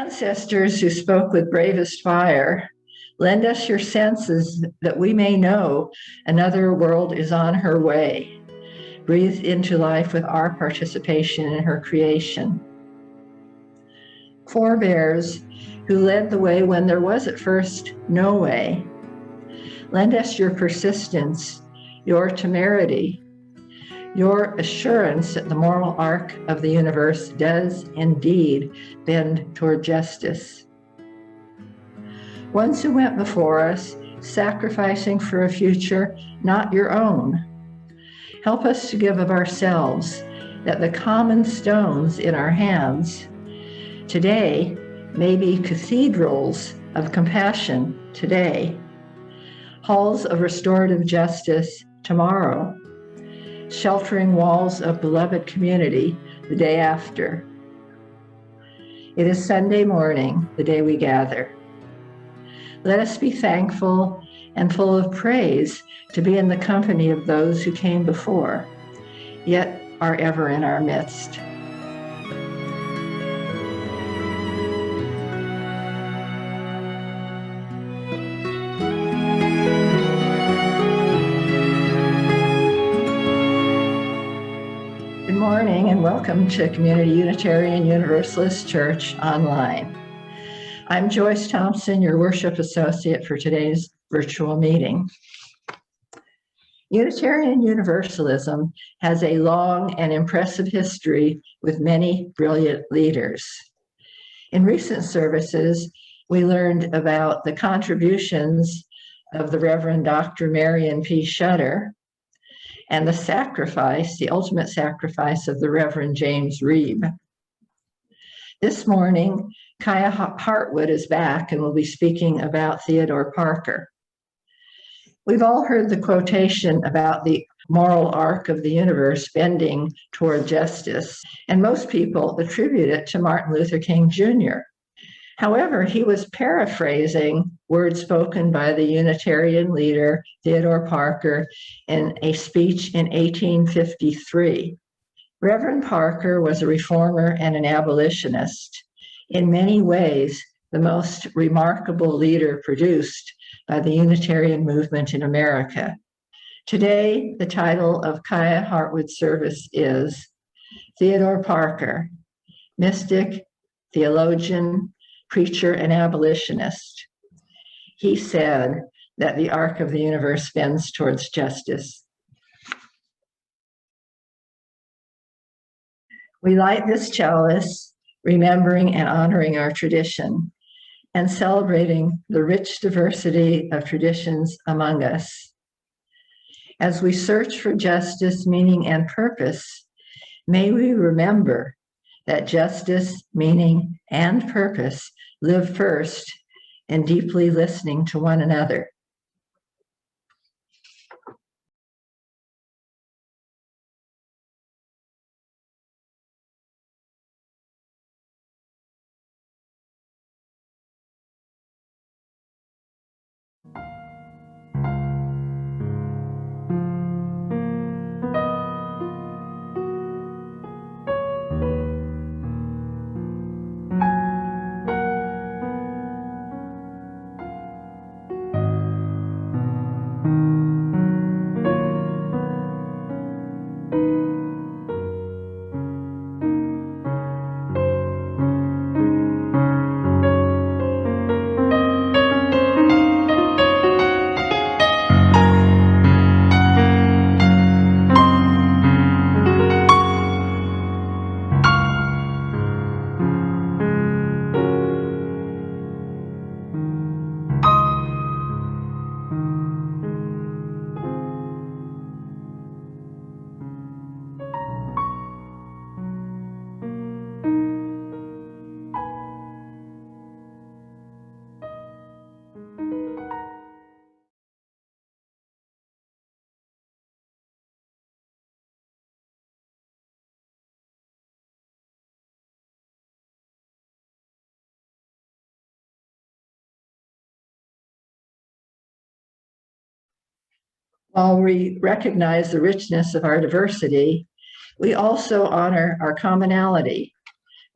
ancestors who spoke with bravest fire, lend us your senses that we may know another world is on her way. Breathe into life with our participation in her creation. Forebears who led the way when there was at first no way, lend us your persistence, your temerity, your assurance that the moral arc of the universe does indeed bend toward justice. Ones who went before us, sacrificing for a future not your own, help us to give of ourselves, that the common stones in our hands today may be cathedrals of compassion today, halls of restorative justice tomorrow, sheltering walls of beloved community the day after. It is Sunday morning, the day we gather. Let us be thankful and full of praise to be in the company of those who came before, yet are ever in our midst. Good morning and welcome to Community Unitarian Universalist Church Online. I'm Joyce Thompson, your worship associate for today's virtual meeting. Unitarian Universalism has a long and impressive history with many brilliant leaders. In recent services, we learned about the contributions of the Reverend Dr. Marion P. Shutter and the sacrifice, the ultimate sacrifice of the Reverend James Reeb. This morning, Kiya Heartwood is back and will be speaking about Theodore Parker. We've all heard the quotation about the moral arc of the universe bending toward justice, and most people attribute it to Martin Luther King Jr. However, he was paraphrasing words spoken by the Unitarian leader Theodore Parker in a speech in 1853. Reverend Parker was a reformer and an abolitionist. In many ways, the most remarkable leader produced by the Unitarian movement in America. Today, the title of Kiya Heartwood's service is Theodore Parker, mystic, theologian, preacher, and abolitionist. He said that the arc of the universe bends towards justice. We light this chalice, remembering and honoring our tradition and celebrating the rich diversity of traditions among us. As we search for justice, meaning, and purpose, may we remember that justice, meaning, and purpose live first in deeply listening to one another. While we recognize the richness of our diversity, we also honor our commonality,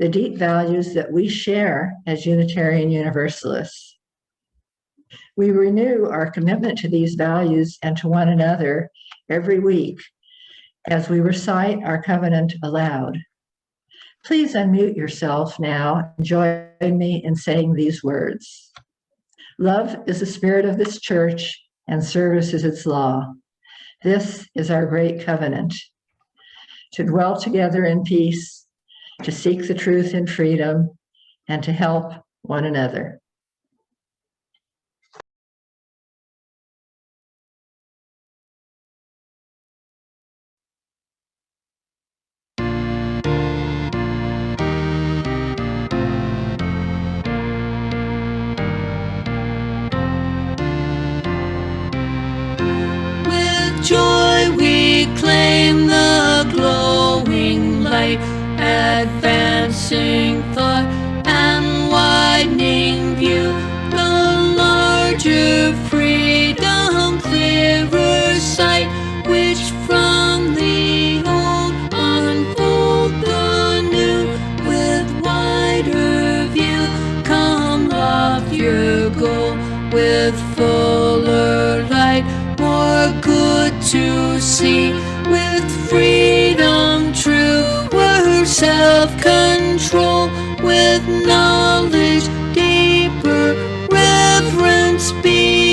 the deep values that we share as Unitarian Universalists. We renew our commitment to these values and to one another every week as we recite our covenant aloud. Please unmute yourself now and join me in saying these words. Love is the spirit of this church, and service is its law. This is our great covenant, to dwell together in peace, to seek the truth in freedom, and to help one another. Joy we claim the glowing light, advancing thought and widening view, the larger freedom, clearer sight, which from the old unfold the new, with wider view, come loftier goal, with fuller light, more good to see, with freedom truer self-control, with knowledge deeper reverence be.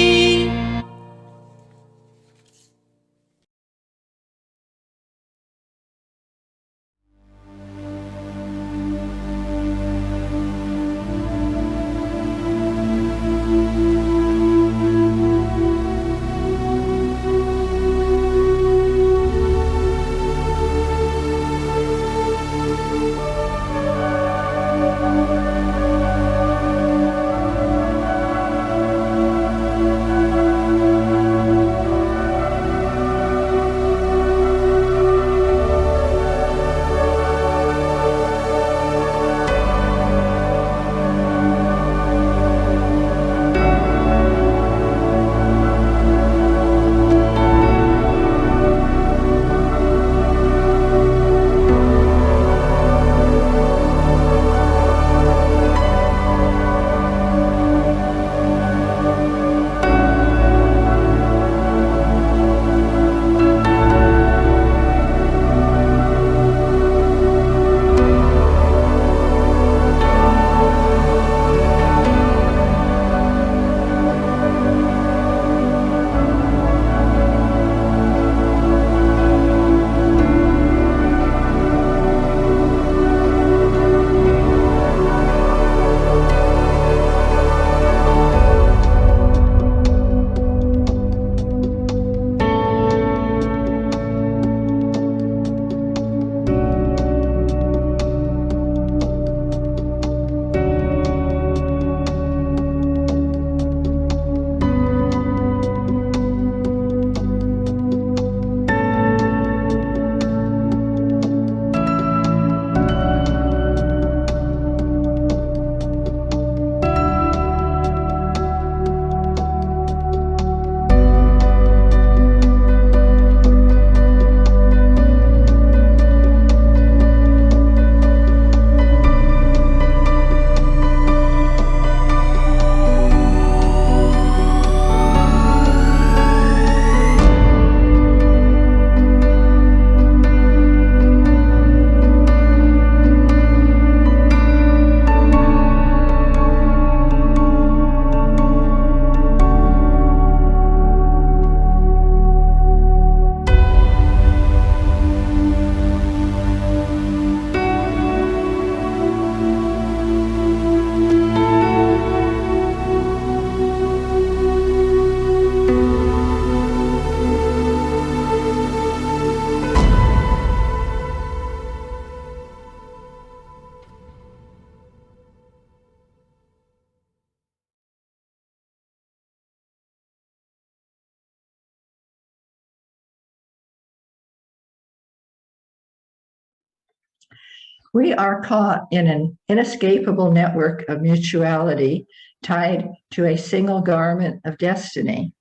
We are caught in an inescapable network of mutuality tied to a single garment of destiny.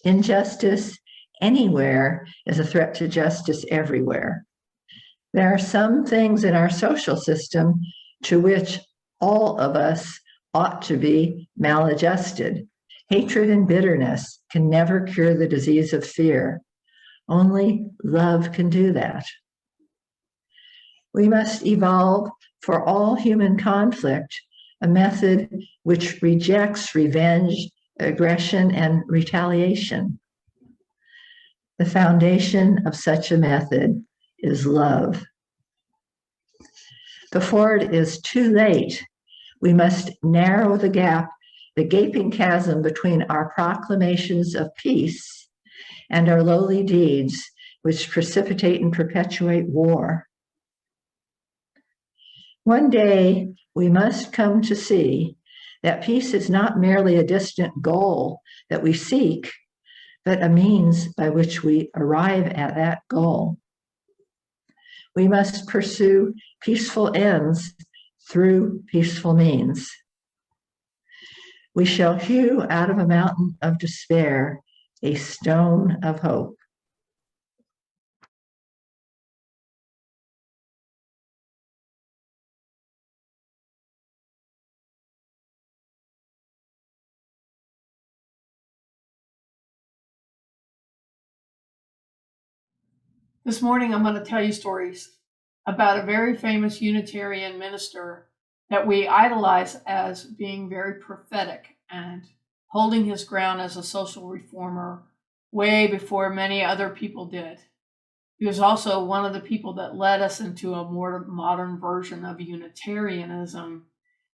Injustice anywhere is a threat to justice everywhere. There are some things in our social system to which all of us ought to be maladjusted. Hatred and bitterness can never cure the disease of fear. Only love can do that. We must evolve for all human conflict a method which rejects revenge, aggression, and retaliation. The foundation of such a method is love. Before it is too late, we must narrow the gap, the gaping chasm between our proclamations of peace and our lowly deeds, which precipitate and perpetuate war. One day, we must come to see that peace is not merely a distant goal that we seek, but a means by which we arrive at that goal. We must pursue peaceful ends through peaceful means. We shall hew out of a mountain of despair a stone of hope. This morning, I'm going to tell you stories about a very famous Unitarian minister that we idolize as being very prophetic and holding his ground as a social reformer way before many other people did. He was also one of the people that led us into a more modern version of Unitarianism,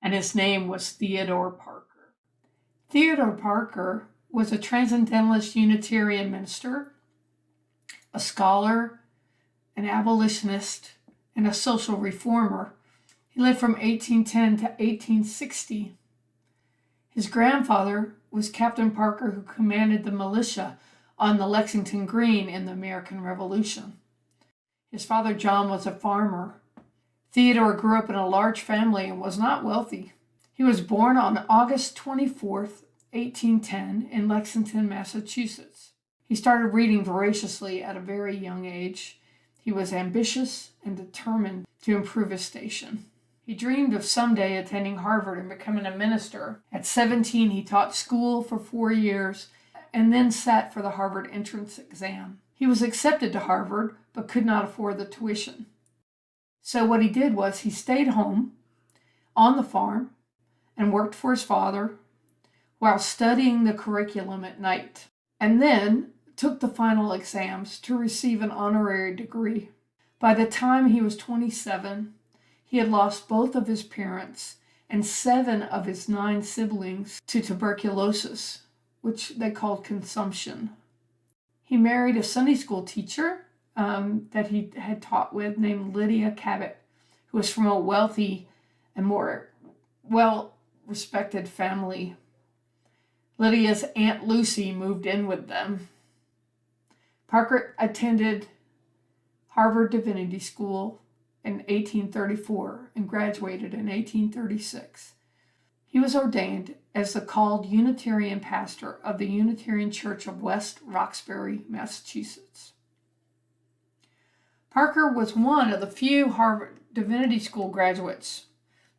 and his name was Theodore Parker. Theodore Parker was a transcendentalist Unitarian minister, a scholar, an abolitionist, and a social reformer. He lived from 1810 to 1860. His grandfather was Captain Parker, who commanded the militia on the Lexington Green in the American Revolution. His father, John, was a farmer. Theodore grew up in a large family and was not wealthy. He was born on August 24th, 1810, in Lexington, Massachusetts. He started reading voraciously at a very young age. He was ambitious and determined to improve his station. He dreamed of someday attending Harvard and becoming a minister. At 17, he taught school for 4 years and then sat for the Harvard entrance exam. He was accepted to Harvard, but could not afford the tuition. So what he did was he stayed home on the farm and worked for his father while studying the curriculum at night, and then took the final exams to receive an honorary degree. By the time he was 27, he had lost both of his parents and 7 of his 9 siblings to tuberculosis, which they called consumption. He married a Sunday school teacher that he had taught with named Lydia Cabot, who was from a wealthy and more well-respected family. Lydia's Aunt Lucy moved in with them. Parker attended Harvard Divinity School in 1834 and graduated in 1836. He was ordained as the called Unitarian pastor of the Unitarian Church of West Roxbury, Massachusetts. Parker was one of the few Harvard Divinity School graduates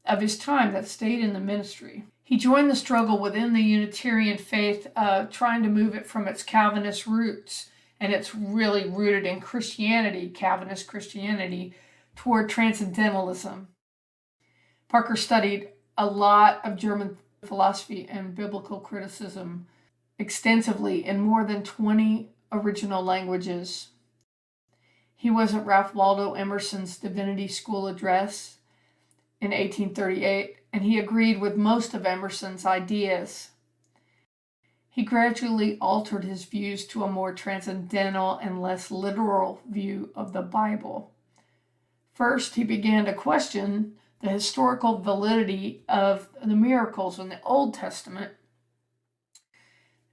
of his time that stayed in the ministry. He joined the struggle within the Unitarian faith, trying to move it from its Calvinist roots, and it's really rooted in Christianity, Calvinist Christianity, toward transcendentalism. Parker studied a lot of German philosophy and biblical criticism extensively in more than 20 original languages. He was at Ralph Waldo Emerson's Divinity School address in 1838, and he agreed with most of Emerson's ideas. He gradually altered his views to a more transcendental and less literal view of the Bible. First, he began to question the historical validity of the miracles in the Old Testament,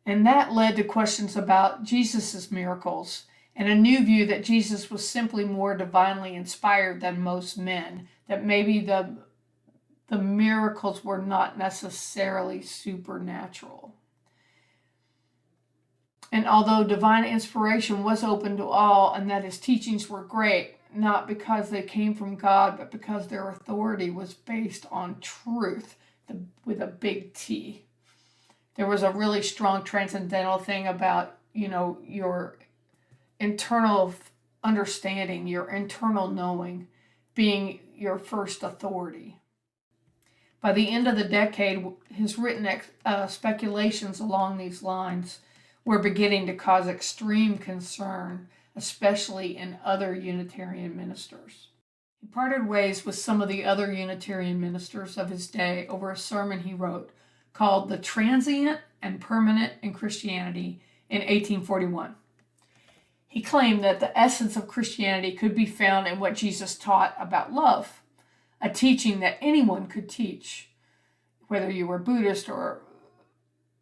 and that led to questions about Jesus' miracles and a new view that Jesus was simply more divinely inspired than most men, that maybe the miracles were not necessarily supernatural. And although divine inspiration was open to all and that his teachings were great, not because they came from God, but because their authority was based on truth, with a big T. There was a really strong transcendental thing about, your internal understanding, your internal knowing being your first authority. By the end of the decade, his written speculations along these lines were beginning to cause extreme concern, especially in other Unitarian ministers. He parted ways with some of the other Unitarian ministers of his day over a sermon he wrote called "The Transient and Permanent in Christianity" in 1841. He claimed that the essence of Christianity could be found in what Jesus taught about love, a teaching that anyone could teach. Whether you were Buddhist or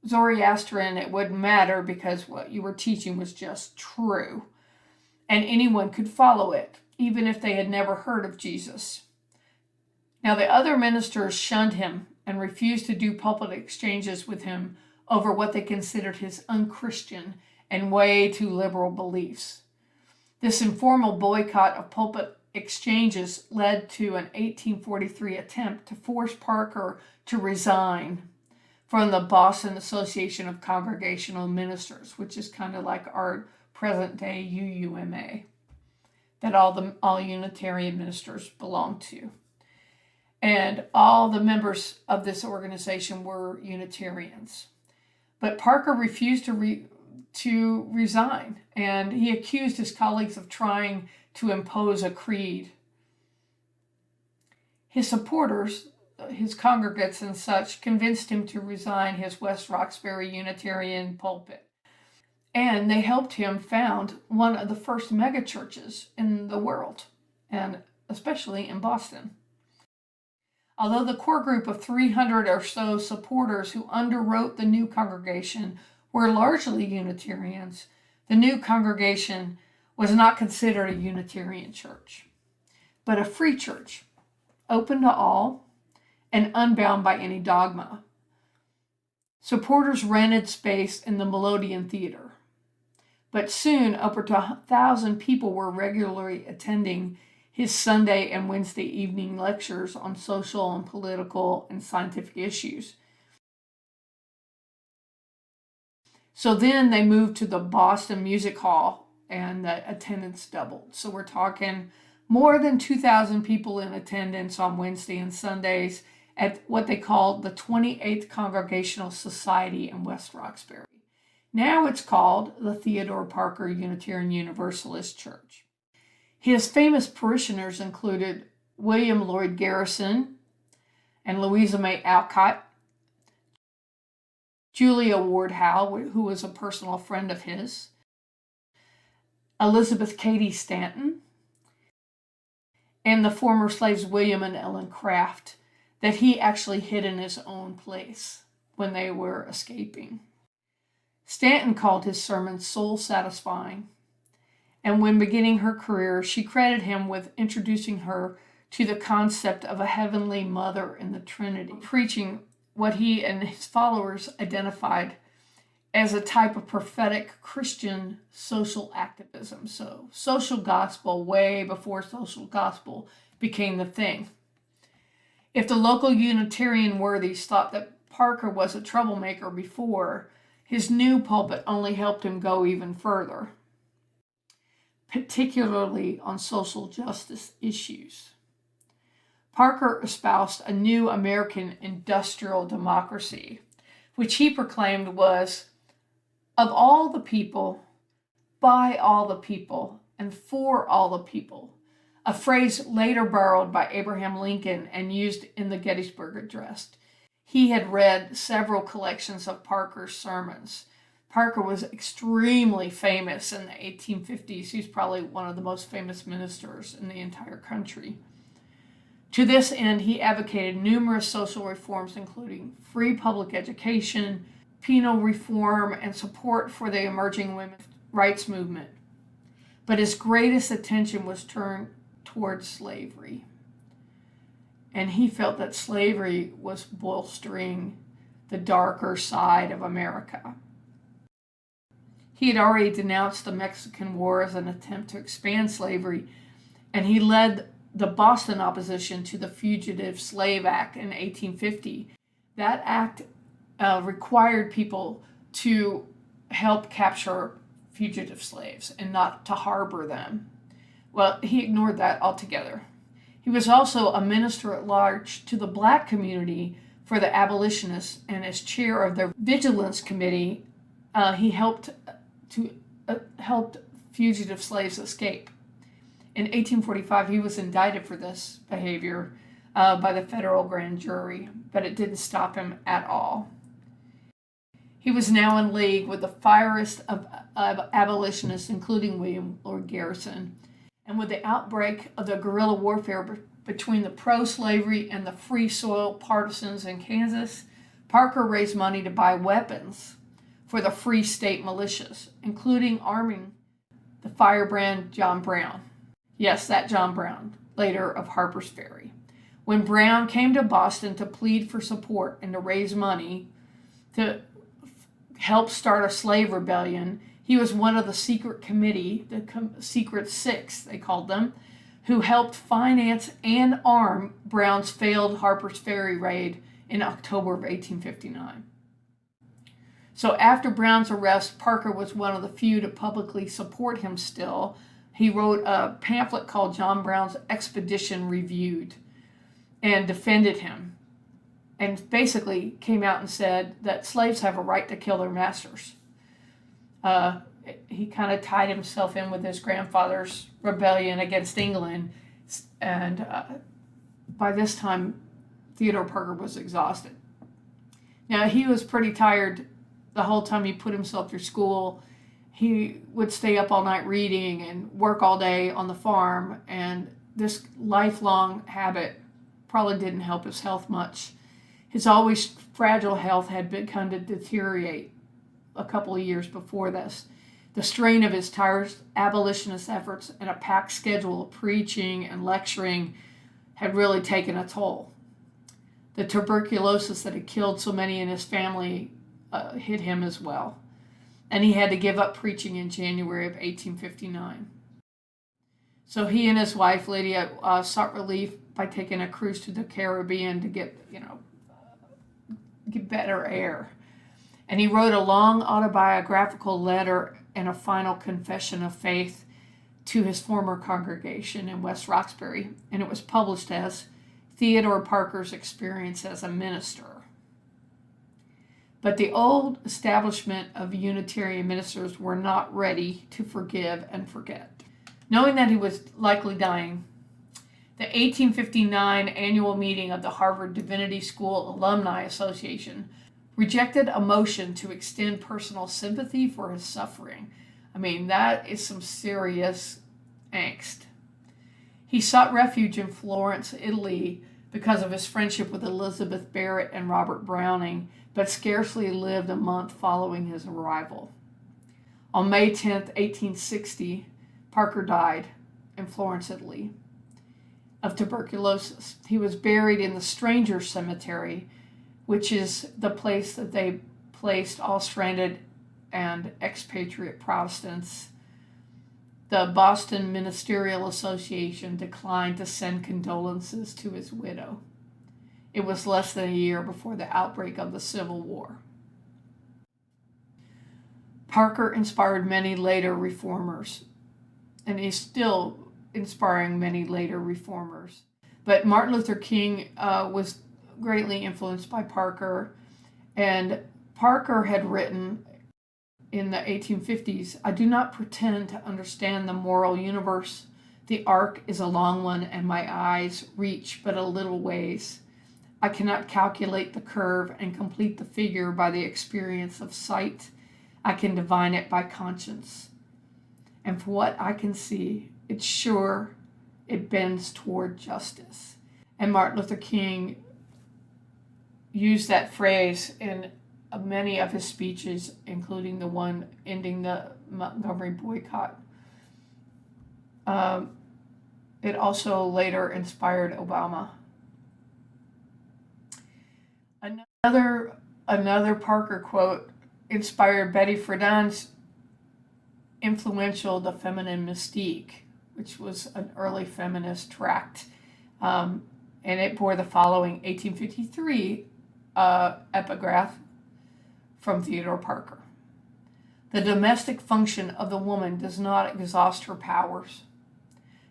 Zoroastrian, it wouldn't matter because what you were teaching was just true. And anyone could follow it, even if they had never heard of Jesus. Now, the other ministers shunned him and refused to do pulpit exchanges with him over what they considered his unchristian and way too liberal beliefs. This informal boycott of pulpit exchanges led to an 1843 attempt to force Parker to resign from the Boston Association of Congregational Ministers, which is kind of like our present-day UUMA, that all Unitarian ministers belong to. And all the members of this organization were Unitarians. But Parker refused to resign, and he accused his colleagues of trying to impose a creed. His supporters, his congregates and such, convinced him to resign his West Roxbury Unitarian pulpit. And they helped him found one of the first megachurches in the world, and especially in Boston. Although the core group of 300 or so supporters who underwrote the new congregation were largely Unitarians, the new congregation was not considered a Unitarian church, but a free church, open to all and unbound by any dogma. Supporters rented space in the Melodeon Theater, but soon over 1,000 people were regularly attending his Sunday and Wednesday evening lectures on social and political and scientific issues. So then they moved to the Boston Music Hall and the attendance doubled. So we're talking more than 2,000 people in attendance on Wednesday and Sundays at what they called the 28th Congregational Society in West Roxbury. Now it's called the Theodore Parker Unitarian Universalist Church. His famous parishioners included William Lloyd Garrison and Louisa May Alcott, Julia Ward Howe, who was a personal friend of his, Elizabeth Cady Stanton, and the former slaves William and Ellen Craft, that he actually hid in his own place when they were escaping. Stanton called his sermons soul-satisfying, and when beginning her career, she credited him with introducing her to the concept of a heavenly mother in the Trinity, preaching what he and his followers identified as a type of prophetic Christian social activism. So social gospel way before social gospel became the thing. If the local Unitarian worthies thought that Parker was a troublemaker before, his new pulpit only helped him go even further, particularly on social justice issues. Parker espoused a new American industrial democracy, which he proclaimed was of all the people, by all the people, and for all the people, a phrase later borrowed by Abraham Lincoln and used in the Gettysburg Address. He had read several collections of Parker's sermons. Parker was extremely famous in the 1850s. He's probably one of the most famous ministers in the entire country. To this end, he advocated numerous social reforms, including free public education, penal reform, and support for the emerging women's rights movement. But his greatest attention was turned towards slavery. And he felt that slavery was bolstering the darker side of America. He had already denounced the Mexican War as an attempt to expand slavery, and he led the Boston opposition to the Fugitive Slave Act in 1850. That act required people to help capture fugitive slaves and not to harbor them. Well, he ignored that altogether. He was also a minister at large to the black community for the abolitionists, and as chair of their vigilance committee, he helped fugitive slaves escape. In 1845, he was indicted for this behavior by the federal grand jury, but it didn't stop him at all. He was now in league with the fiercest of abolitionists, including William Lloyd Garrison. And with the outbreak of the guerrilla warfare between the pro-slavery and the free soil partisans in Kansas, Parker raised money to buy weapons for the Free State militias, including arming the firebrand John Brown. Yes, that John Brown, later of Harper's Ferry. When Brown came to Boston to plead for support and to raise money to help start a slave rebellion, he was one of the secret committee, the Secret Six, they called them, who helped finance and arm Brown's failed Harper's Ferry raid in October of 1859. So after Brown's arrest, Parker was one of the few to publicly support him still. He wrote a pamphlet called John Brown's Expedition Reviewed and defended him, and basically came out and said that slaves have a right to kill their masters. He kind of tied himself in with his grandfather's rebellion against England, and by this time, Theodore Parker was exhausted. Now, he was pretty tired the whole time he put himself through school. He would stay up all night reading and work all day on the farm, and this lifelong habit probably didn't help his health much. His always fragile health had begun to deteriorate a couple of years before this. The strain of his tireless abolitionist efforts and a packed schedule of preaching and lecturing had really taken a toll. The tuberculosis that had killed so many in his family hit him as well, and he had to give up preaching in January of 1859. So he and his wife, Lydia, sought relief by taking a cruise to the Caribbean to get better air. And he wrote a long autobiographical letter and a final confession of faith to his former congregation in West Roxbury, and it was published as Theodore Parker's Experience as a Minister. But the old establishment of Unitarian ministers were not ready to forgive and forget. Knowing that he was likely dying, the 1859 annual meeting of the Harvard Divinity School Alumni Association rejected a motion to extend personal sympathy for his suffering. I mean, that is some serious angst. He sought refuge in Florence, Italy, because of his friendship with Elizabeth Barrett and Robert Browning, but scarcely lived a month following his arrival. On May 10th, 1860, Parker died in Florence, Italy, of tuberculosis. He was buried in the Strangers Cemetery, which is the place that they placed all stranded and expatriate Protestants. The Boston Ministerial Association declined to send condolences to his widow. It was less than a year before the outbreak of the Civil War. Parker inspired many later reformers, and he's still inspiring many later reformers. But Martin Luther King was greatly influenced by Parker, and Parker had written in the 1850s, "I do not pretend to understand the moral universe. The arc is a long one, and my eyes reach but a little ways. I cannot calculate the curve and complete the figure by the experience of sight. I can divine it by conscience. And for what I can see, it's sure it bends toward justice." And Martin Luther King used that phrase in many of his speeches, including the one ending the Montgomery boycott. It also later inspired Obama. Another Parker quote inspired Betty Friedan's influential The Feminine Mystique, which was an early feminist tract. And it bore the following 1853 epigraph from Theodore Parker. The domestic function of the woman does not exhaust her powers.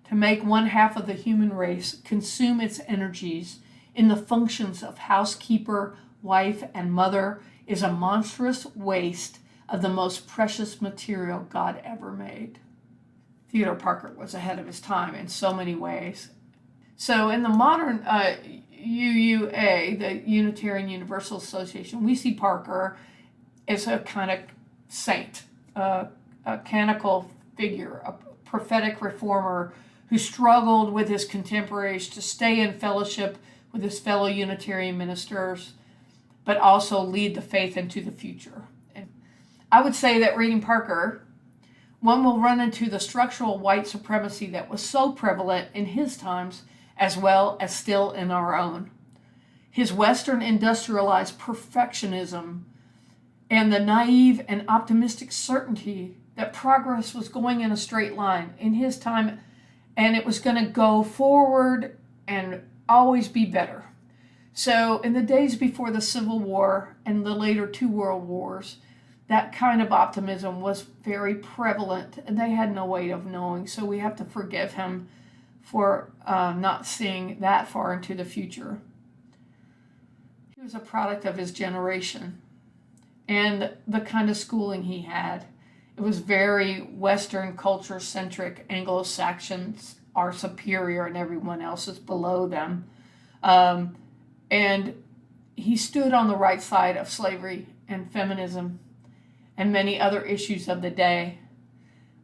To make one half of the human race consume its energies in the functions of housekeeper, wife, and mother is a monstrous waste of the most precious material God ever made. Theodore Parker was ahead of his time in so many ways. So in the modern UUA, the Unitarian Universal Association, we see Parker as a kind of saint, a canonical figure, a prophetic reformer who struggled with his contemporaries to stay in fellowship with his fellow Unitarian ministers, but also lead the faith into the future. And I would say that reading Parker, one will run into the structural white supremacy that was so prevalent in his times as well as still in our own. His Western industrialized perfectionism and the naive and optimistic certainty that progress was going in a straight line in his time, and it was going to go forward and always be better. So in the days before the Civil War and the later two world wars, that kind of optimism was very prevalent, and they had no way of knowing. So we have to forgive him for not seeing that far into the future. He was a product of his generation and the kind of schooling he had. It was very Western culture centric. Anglo-Saxons are superior and everyone else is below them. And he stood on the right side of slavery and feminism and many other issues of the day.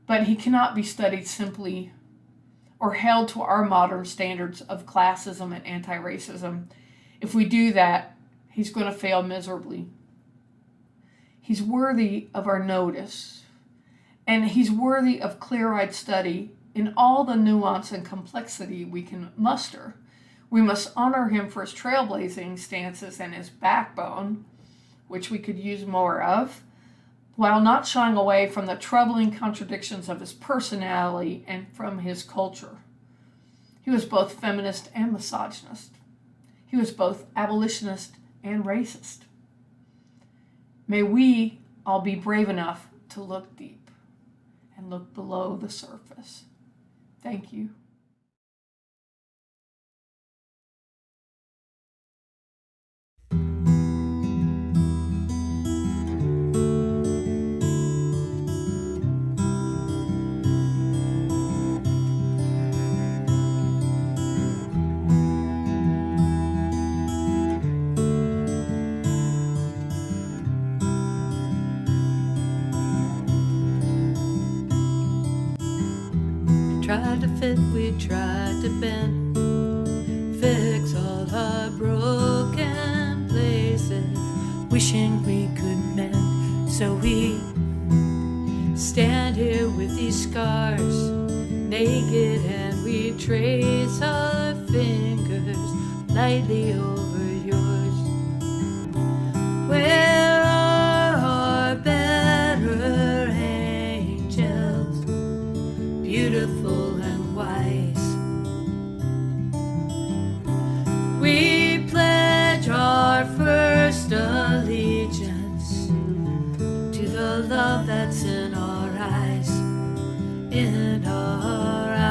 But he cannot be studied simply or held to our modern standards of classism and anti-racism. If we do that, he's going to fail miserably. He's worthy of our notice, and he's worthy of clear-eyed study in all the nuance and complexity we can muster. We must honor him for his trailblazing stances and his backbone, which we could use more of, while not shying away from the troubling contradictions of his personality and from his culture. He was both feminist and misogynist. He was both abolitionist and racist. May we all be brave enough to look deep and look below the surface. Thank you. Tried to fit, we tried to bend, fix all our broken places, wishing we could mend. So we stand here with these scars, naked, and we trace our fingers lightly over yours. Where are our better angels, beautiful and wise? We pledge our first allegiance to the love that's in our eyes, in our eyes.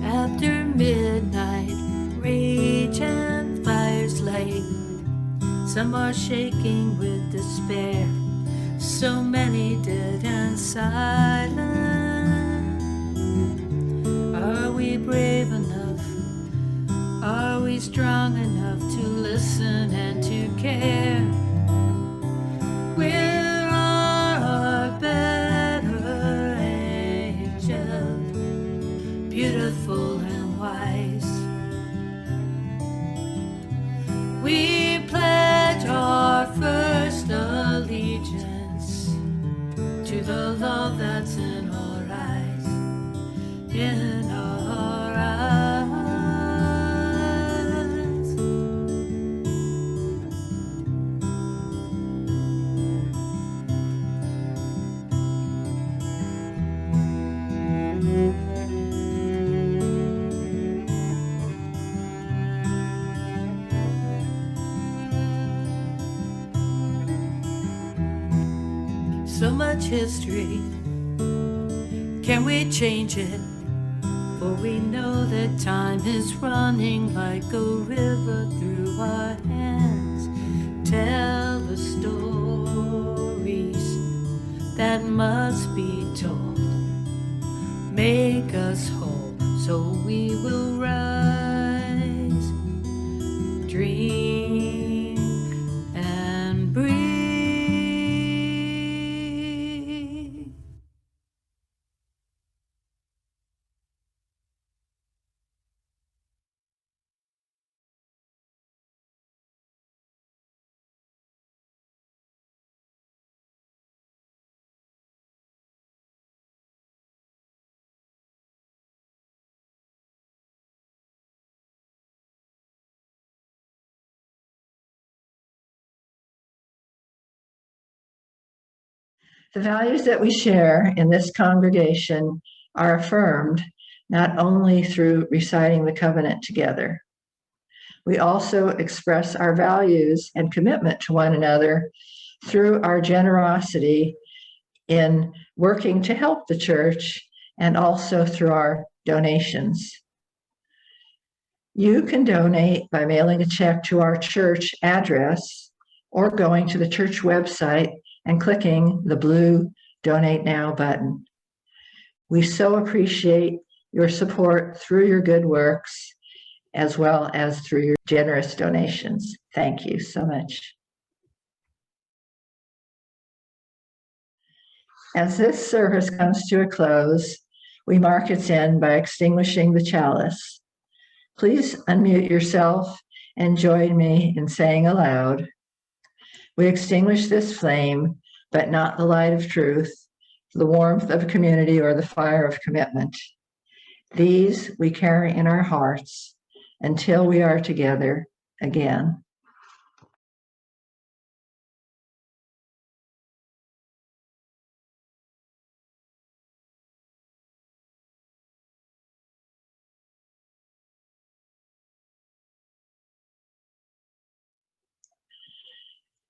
After midnight, rage and fires light. Some are shaking with despair, so many dead and silent. Are we brave enough? Are we strong enough to listen and to care? Where are our better angels, beautiful and wise? We pledge our first the love that's in our eyes, in our eyes. So much history, can we change it? For we know that time is running like a river through our hands. Tell the stories that must be told, make us whole so we will rise, dream and breathe. The values that we share in this congregation are affirmed not only through reciting the covenant together. We also express our values and commitment to one another through our generosity in working to help the church and also through our donations. You can donate by mailing a check to our church address or going to the church website and clicking the blue Donate Now button. We so appreciate your support through your good works as well as through your generous donations. Thank you so much. As this service comes to a close, we mark its end by extinguishing the chalice. Please unmute yourself and join me in saying aloud, "We extinguish this flame, but not the light of truth, the warmth of community, or the fire of commitment. These we carry in our hearts until we are together again."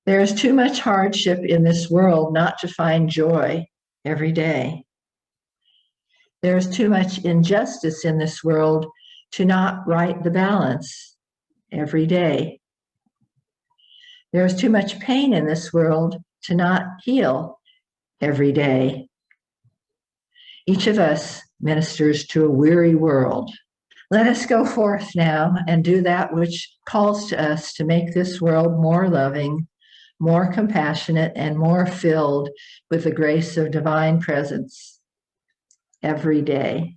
There is too much hardship in this world not to find joy every day. There is too much injustice in this world to not right the balance every day. There is too much pain in this world to not heal every day. Each of us ministers to a weary world. Let us go forth now and do that which calls to us to make this world more loving, more compassionate, and more filled with the grace of divine presence every day.